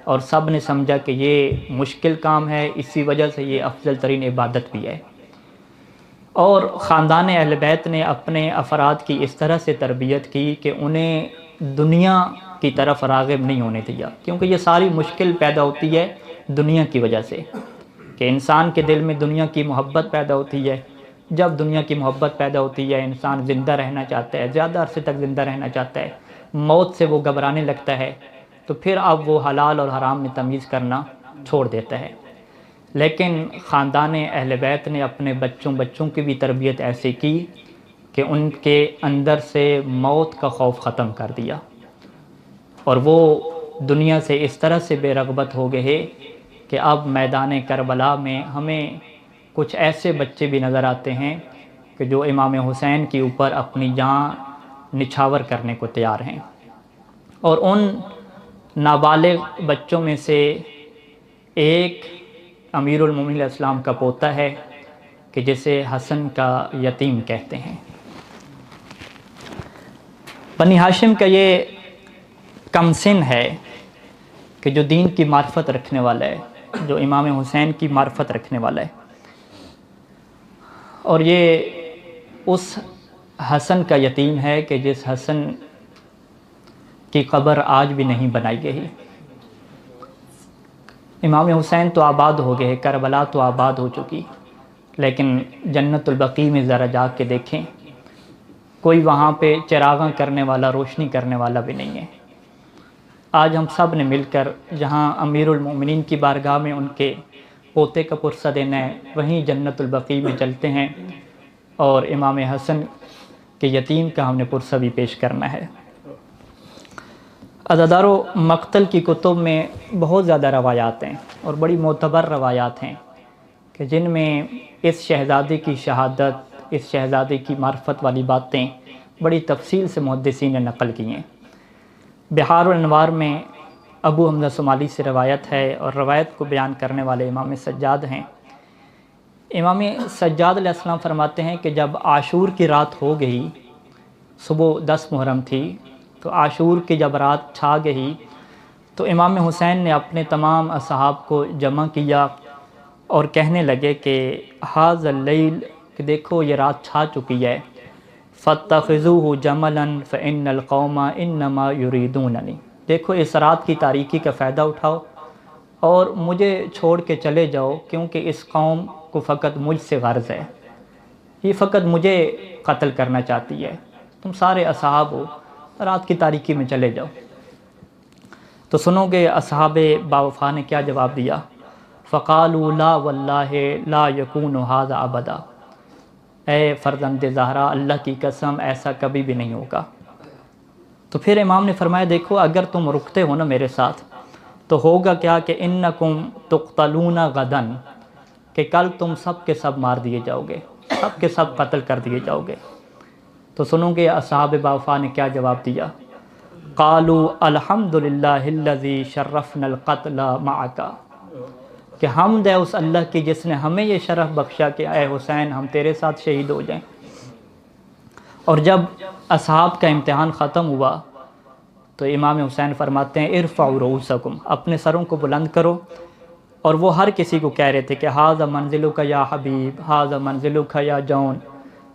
اور سب نے سمجھا کہ یہ مشکل کام ہے، اسی وجہ سے یہ افضل ترین عبادت بھی ہے۔ اور خاندان اہل بیت نے اپنے افراد کی اس طرح سے تربیت کی کہ انہیں دنیا کی طرف راغب نہیں ہونے دیا، کیونکہ یہ ساری مشکل پیدا ہوتی ہے دنیا کی وجہ سے، کہ انسان کے دل میں دنیا کی محبت پیدا ہوتی ہے۔ جب دنیا کی محبت پیدا ہوتی ہے، انسان زندہ رہنا چاہتا ہے، زیادہ عرصے تک زندہ رہنا چاہتا ہے، موت سے وہ گھبرانے لگتا ہے، تو پھر اب وہ حلال اور حرام میں تمیز کرنا چھوڑ دیتا ہے۔ لیکن خاندان اہل بیت نے اپنے بچوں کی بھی تربیت ایسے کی کہ ان کے اندر سے موت کا خوف ختم کر دیا، اور وہ دنیا سے اس طرح سے بے رغبت ہو گئے کہ اب میدان کربلا میں ہمیں کچھ ایسے بچے بھی نظر آتے ہیں کہ جو امام حسین کے اوپر اپنی جان نچھاور کرنے کو تیار ہیں۔ اور ان نابالغ بچوں میں سے ایک امیر المومنین علیہ السلام کا پوتا ہے کہ جسے حسن کا یتیم کہتے ہیں۔ بنی ہاشم کا یہ کم سن ہے کہ جو دین کی معرفت رکھنے والا ہے، جو امام حسین کی معرفت رکھنے والا ہے، اور یہ اس حسن کا یتیم ہے کہ جس حسن کی قبر آج بھی نہیں بنائی گئی۔ امام حسین تو آباد ہو گئے، کربلا تو آباد ہو چکی، لیکن جنت البقیع میں ذرا جا کے دیکھیں، کوئی وہاں پہ چراغاں کرنے والا، روشنی کرنے والا بھی نہیں ہے۔ آج ہم سب نے مل کر جہاں امیر المومنین کی بارگاہ میں ان کے پوتے کا پرسہ دینا ہے، وہیں جنت البقیع میں چلتے ہیں اور امام حسن کے یتیم کا ہم نے پرسہ بھی پیش کرنا ہے۔ عزادارو، مقتل کی کتب میں بہت زیادہ روایات ہیں اور بڑی معتبر روایات ہیں کہ جن میں اس شہزادے کی شہادت، اس شہزادے کی معرفت والی باتیں بڑی تفصیل سے محدثین نے نقل کی ہیں۔ بحار الانوار میں ابو حمزہ صومالی سے روایت ہے اور روایت کو بیان کرنے والے امام سجاد ہیں۔ امام سجاد علیہ السلام فرماتے ہیں کہ جب عاشور کی رات ہو گئی، صبح 10 محرم تھی، تو عاشور کی جب رات چھا گئی تو امام حسین نے اپنے تمام اصحاب کو جمع کیا اور کہنے لگے کہ ھذا اللیل، کہ دیکھو یہ رات چھا چکی ہے، فاتخذوہ جملا فإن القوم انما یریدوننی، دیکھو اس رات کی تاریکی کا فائدہ اٹھاؤ اور مجھے چھوڑ کے چلے جاؤ، کیونکہ اس قوم کو فقط مجھ سے غرض ہے، یہ فقط مجھے قتل کرنا چاہتی ہے، تم سارے اصحاب ہو، رات کی تاریکی میں چلے جاؤ۔ تو سنو گے اصحاب باوفا نے کیا جواب دیا؟ فقالوا لا واللہ لا یکون ھذا ابدا، اے فرزند زہرا، اللہ کی قسم ایسا کبھی بھی نہیں ہوگا۔ تو پھر امام نے فرمایا دیکھو اگر تم رکتے ہو نا میرے ساتھ تو ہوگا کیا کہ انکم تقتلون غدن، کہ کل تم سب کے سب مار دیے جاؤ گے، سب کے سب قتل کر دیے جاؤ گے۔ تو سنو گے اصحاب وفا نے کیا جواب دیا، قالوا الحمدللہ الذی شرفنا القتل معک، کہ حمد ہے اس اللہ کی جس نے ہمیں یہ شرف بخشا کہ اے حسین ہم تیرے ساتھ شہید ہو جائیں۔ اور جب اصحاب کا امتحان ختم ہوا تو امام حسین فرماتے ہیں ارفعوا رؤوسکم، اپنے سروں کو بلند کرو، اور وہ ہر کسی کو کہہ رہے تھے کہ ھذا منزلک یا حبیب، ھذا منزلک یا جون،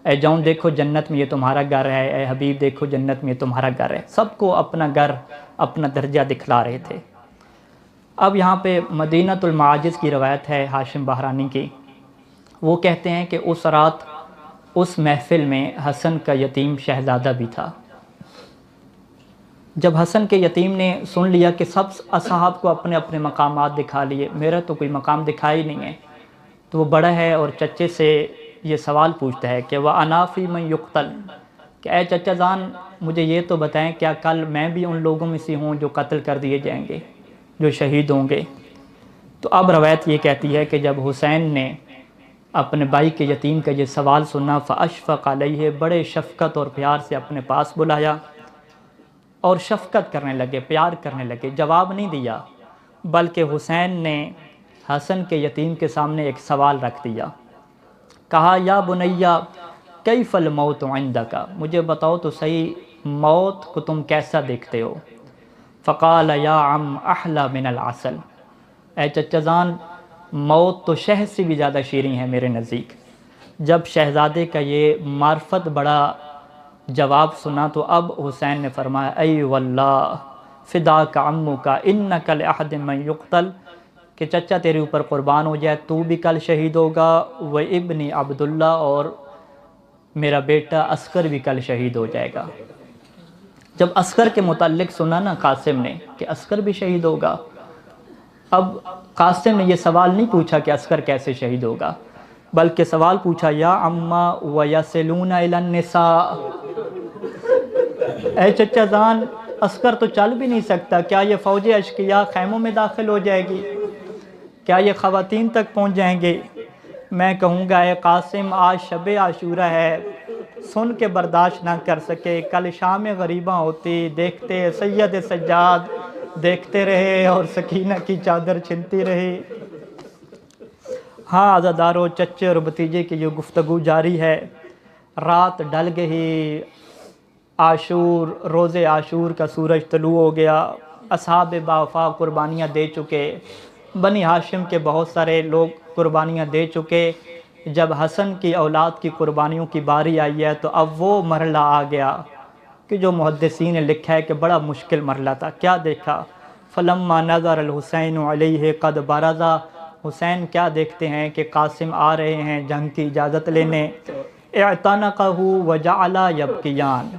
اے جون دیکھو جنت میں یہ تمہارا گھر ہے، اے حبیب دیکھو جنت میں یہ تمہارا گھر ہے۔ سب کو اپنا گھر، اپنا درجہ دکھلا رہے تھے۔ اب یہاں پہ مدینۃ المعاجز کی روایت ہے ہاشم بحرانی کی، وہ کہتے ہیں کہ اس رات اس محفل میں حسن کا یتیم شہزادہ بھی تھا۔ جب حسن کے یتیم نے سن لیا کہ سب اصحاب کو اپنے اپنے مقامات دکھا لیے، میرا تو کوئی مقام دکھا ہی نہیں ہے، تو وہ بڑا ہے اور چچے سے یہ سوال پوچھتا ہے کہ وَأَنَا فِي مَن يُقْتَلْ، کہ اے چچا جان مجھے یہ تو بتائیں کیا کل میں بھی ان لوگوں میں سے ہوں جو قتل کر دیے جائیں گے، جو شہید ہوں گے؟ تو اب روایت یہ کہتی ہے کہ جب حسین نے اپنے بھائی کے یتیم کا یہ سوال سنا فَأَشْفَقَ عَلَيْهِ، بڑے شفقت اور پیار سے اپنے پاس بلایا اور شفقت کرنے لگے، پیار کرنے لگے، جواب نہیں دیا، بلکہ حسین نے حسن کے یتیم کے سامنے ایک سوال رکھ دیا، کہا یا بنیا کیف الموت عندک، مجھے بتاؤ تو صحیح موت کو تم کیسا دیکھتے ہو؟ فقال یا عم احلی من العسل، اے چچا جان موت تو شہد سے بھی زیادہ شیریں ہے میرے نزدیک۔ جب شہزادے کا یہ معرفت بڑا جواب سنا تو اب حسین نے فرمایا ای واللہ فداک عمک انک لأحد من یقتل، کہ چچا تیرے اوپر قربان ہو جائے، تو بھی کل شہید ہوگا، و ابنی عبداللہ اور میرا بیٹا عسکر بھی کل شہید ہو جائے گا۔ جب عسکر کے متعلق سنا نا قاسم نے کہ عسکر بھی شہید ہوگا، اب قاسم نے یہ سوال نہیں پوچھا کہ عسکر کیسے شہید ہوگا، بلکہ سوال پوچھا یا عما ویصلون الی النساء، اے چچا جان عسکر تو چل بھی نہیں سکتا، کیا یہ فوج اشقیا خیموں میں داخل ہو جائے گی؟ کیا یہ خواتین تک پہنچ جائیں گے؟ میں کہوں گا اے قاسم آج شب عاشورہ ہے، سن کے برداشت نہ کر سکے، کل شام غریباں ہوتی، دیکھتے سید سجاد دیکھتے رہے اور سکینہ کی چادر چھنتی رہی۔ ہاں عزادارو، چچے اور بھتیجے کی جو گفتگو جاری ہے، رات ڈل گئی، عاشور روز عاشور کا سورج طلوع ہو گیا، اصحاب وفا قربانیاں دے چکے، بنی ہاشم کے بہت سارے لوگ قربانیاں دے چکے، جب حسن کی اولاد کی قربانیوں کی باری آئی ہے تو اب وہ مرحلہ آ گیا کہ جو محدثین نے لکھا ہے کہ بڑا مشکل مرحلہ تھا۔ کیا دیکھا؟ فلما نظر الحسین علیہ قد برزا، حسین کیا دیکھتے ہیں کہ قاسم آ رہے ہیں جنگ کی اجازت لینے، اعتنقہ وجعل یبکیان،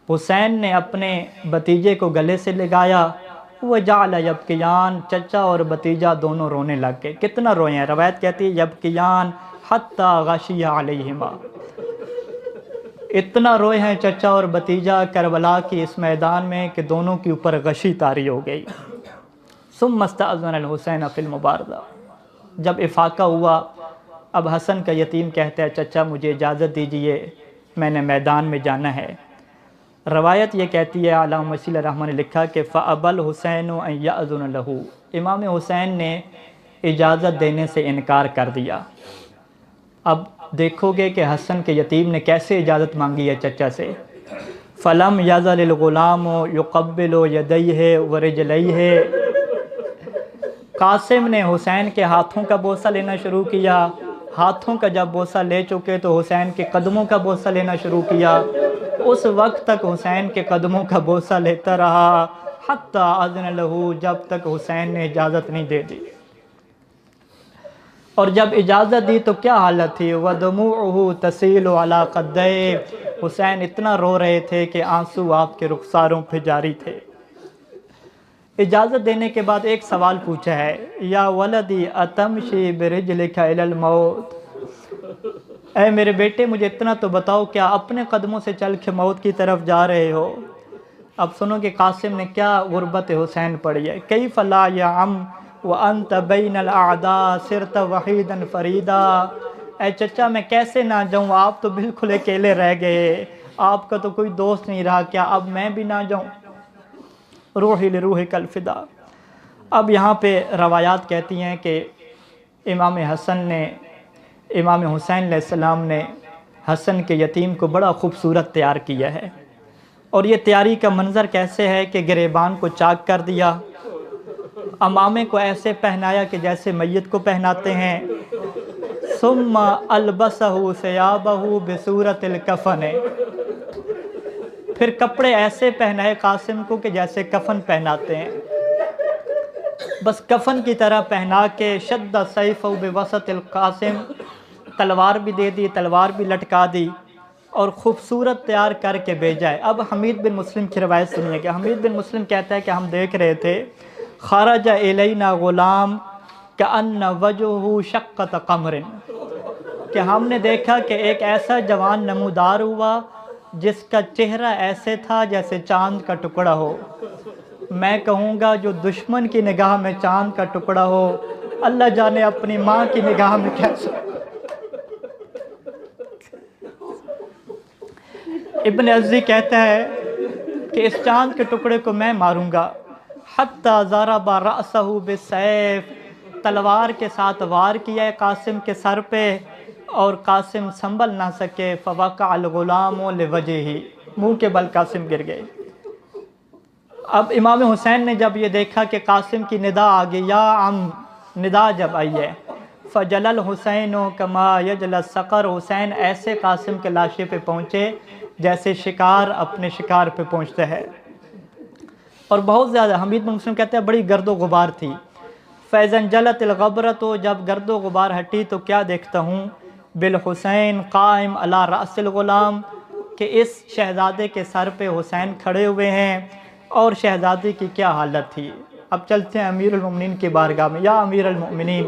حسین نے اپنے بھتیجے کو گلے سے لگایا، وجعل یبکیان، چچا اور بھتیجا دونوں رونے لگ گئے۔ کتنا روئے ہیں؟ روایت کہتی ہے یبکیان حتی غشی علیہما، اتنا روئے ہیں چچا اور بھتیجا کربلا کی اس میدان میں کہ دونوں کے اوپر غشی طاری ہو گئی۔ ثم استأذن الحسین فی المبارزہ، جب افاقہ ہوا اب حسن کا یتیم کہتا ہے چچا مجھے اجازت دیجئے، میں نے میدان میں جانا ہے۔ روایت یہ کہتی ہے علامہ وسیع الرحمٰن نے لکھا کہ فَأَبَى الْحُسَيْنُ أَن يَأْذُنَ لَهُ، امام حسین نے اجازت دینے سے انکار کر دیا۔ اب دیکھو گے کہ حسن کے یتیم نے کیسے اجازت مانگی ہے چچا سے، فَلَمْ يَزَلِ الْغُلَامُ يُقَبِّلُ يَدَيْهِ وَرِجْلَيْهِ، قاسم نے حسین کے ہاتھوں کا بوسہ لینا شروع کیا، ہاتھوں کا جب بوسہ لے چکے تو حسین کے قدموں کا بوسہ لینا شروع کیا، اس وقت تک حسین کے قدموں کا بوسہ لیتا رہا حتی اذن لہو، جب تک حسین نے اجازت نہیں دے دی۔ اور جب اجازت دی تو کیا حالت تھی، وَدُمُوعُهُ تَسِيلُ عَلَى خَدَّيْهِ، حسین اتنا رو رہے تھے کہ آنسو آپ کے رخساروں پہ جاری تھے۔ اجازت دینے کے بعد ایک سوال پوچھا ہے، یا ولدی اتمشی برجلک الی الموت، اے میرے بیٹے مجھے اتنا تو بتاؤ کیا اپنے قدموں سے چل کے موت کی طرف جا رہے ہو؟ اب سنو کہ قاسم نے کیا غربت حسین پڑھی ہے. کیف لا یعم وانت بین الاعداء صرت وحیدا فریدا. اے چچا میں کیسے نہ جاؤں، آپ تو بالکل اکیلے رہ گئے، آپ کا تو کوئی دوست نہیں رہا، کیا اب میں بھی نہ جاؤں؟ روحی لروحک الفدا. اب یہاں پہ روایات کہتی ہیں کہ امام حسن نے، امام حسین علیہ السلام نے حسن کے یتیم کو بڑا خوبصورت تیار کیا ہے. اور یہ تیاری کا منظر کیسے ہے کہ گریبان کو چاک کر دیا، امامے کو ایسے پہنایا کہ جیسے میت کو پہناتے ہیں. ثم البسہ ثیابہ بصورت الکفن. پھر کپڑے ایسے پہنائے قاسم کو کہ جیسے کفن پہناتے ہیں، بس کفن کی طرح پہنا کے شد سیفہ بوسط القاسم، تلوار بھی دے دی، تلوار بھی لٹکا دی اور خوبصورت تیار کر کے بھیجا ہے. اب حمید بن مسلم کی روایت سنیے کہ حمید بن مسلم کہتا ہے کہ ہم دیکھ رہے تھے خرج الینا غلام کأن وجہہ شقۃ قمر، کہ ہم نے دیکھا کہ ایک ایسا جوان نمودار ہوا جس کا چہرہ ایسے تھا جیسے چاند کا ٹکڑا ہو. میں کہوں گا جو دشمن کی نگاہ میں چاند کا ٹکڑا ہو، اللہ جانے اپنی ماں کی نگاہ میں کیسا. ابن عزی کہتا ہے کہ اس چاند کے ٹکڑے کو میں ماروں گا. حتی ضرب رأسہ بالسیف، تلوار کے ساتھ وار کیا ہے قاسم کے سر پہ اور قاسم سنبھل نہ سکے. فوقع الغلام لوجہہ، منہ کے بل قاسم گر گئے. اب امام حسین نے جب یہ دیکھا کہ قاسم کی ندا آ گئی، یا عم، ندا جب آئی ہے، فجل الحسین کما یجل الصقر، حسین ایسے قاسم کے لاشے پہ پہنچے جیسے شکار اپنے شکار پہ پہنچتا ہے. اور بہت زیادہ، حمید بن مسلم کہتے ہیں بڑی گرد و غبار تھی. فَإِذَا انْجَلَتِ الْغَبْرَةُ، جب گرد و غبار ہٹی تو کیا دیکھتا ہوں، بالحسین قائم علی رأس الغلام، کہ اس شہزادے کے سر پہ حسین کھڑے ہوئے ہیں. اور شہزادے کی کیا حالت تھی. اب چلتے ہیں امیر المومنین کی بارگاہ میں. یا امیر المومنین،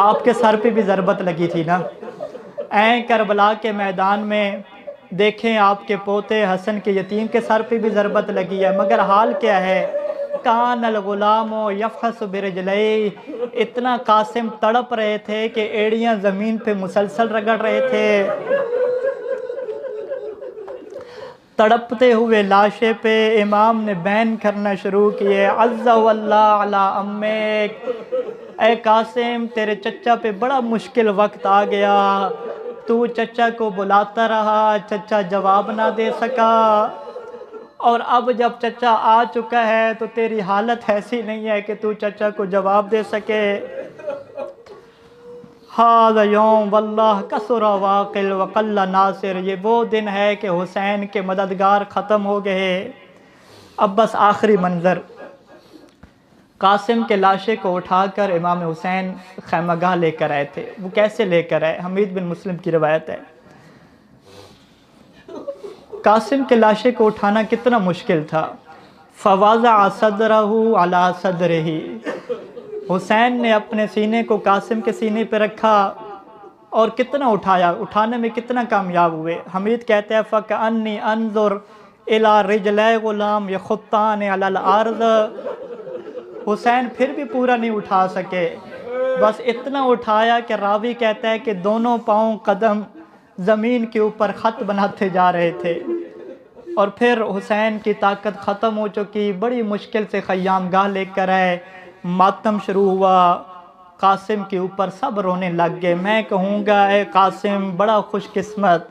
آپ کے سر پہ بھی ضربت لگی تھی نا، اے کربلا کے میدان میں دیکھیں آپ کے پوتے حسن کے یتیم کے سر پہ بھی ضربت لگی ہے، مگر حال کیا ہے. کان الغلام یفحص برجلیہ، اتنا قاسم تڑپ رہے تھے کہ ایڑیاں زمین پہ مسلسل رگڑ رہے تھے. تڑپتے ہوئے لاشے پہ امام نے بین کرنا شروع کیے. عز واللہ علی امیک، اے قاسم تیرے چچا پہ بڑا مشکل وقت آ گیا، تو چچا کو بلاتا رہا، چچا جواب نہ دے سکا، اور اب جب چچا آ چکا ہے تو تیری حالت ایسی نہیں ہے کہ تو چچا کو جواب دے سکے. ہذا یوم واللہ کثر واقل وقل ناصر، یہ وہ دن ہے کہ حسین کے مددگار ختم ہو گئے. اب بس آخری منظر، قاسم کے لاشے کو اٹھا کر امام حسین خیمہ گاہ لے کر آئے تھے. وہ کیسے لے کر آئے، حمید بن مسلم کی روایت ہے. قاسم کے لاشے کو اٹھانا کتنا مشکل تھا. فوضع صدرہ علی صدرہ، حسین نے اپنے سینے کو قاسم کے سینے پہ رکھا اور کتنا اٹھایا، اٹھانے میں کتنا کامیاب ہوئے. حمید کہتے ہیں فَكَأَنِّي أَنظُرْ إِلَىٰ رِجْلَيْ غُلَامٍ يَخُطَّانِ عَلَى الْأَرْضِ، حسین پھر بھی پورا نہیں اٹھا سکے، بس اتنا اٹھایا کہ راوی کہتا ہے کہ دونوں پاؤں قدم زمین کے اوپر خط بناتے جا رہے تھے. اور پھر حسین کی طاقت ختم ہو چکی، بڑی مشکل سے خیام گاہ لے کر آئے. ماتم شروع ہوا قاسم کے اوپر، سب رونے لگ گئے. میں کہوں گا اے قاسم بڑا خوش قسمت،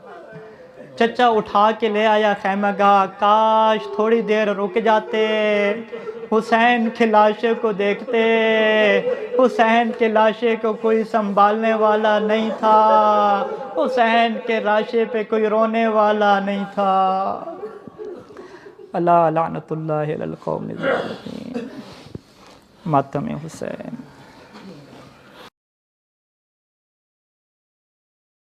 چچا اٹھا کے لے آیا خیمہ گاہ، کاش تھوڑی دیر رک جاتے، حسین کے لاشے کو دیکھتے. حسین کے لاشے کو کوئی سنبھالنے والا نہیں تھا، حسین کے لاشے پہ کوئی رونے والا نہیں تھا. اللہ لعنت اللہ علی القوم الظالمین. ماتم حسین.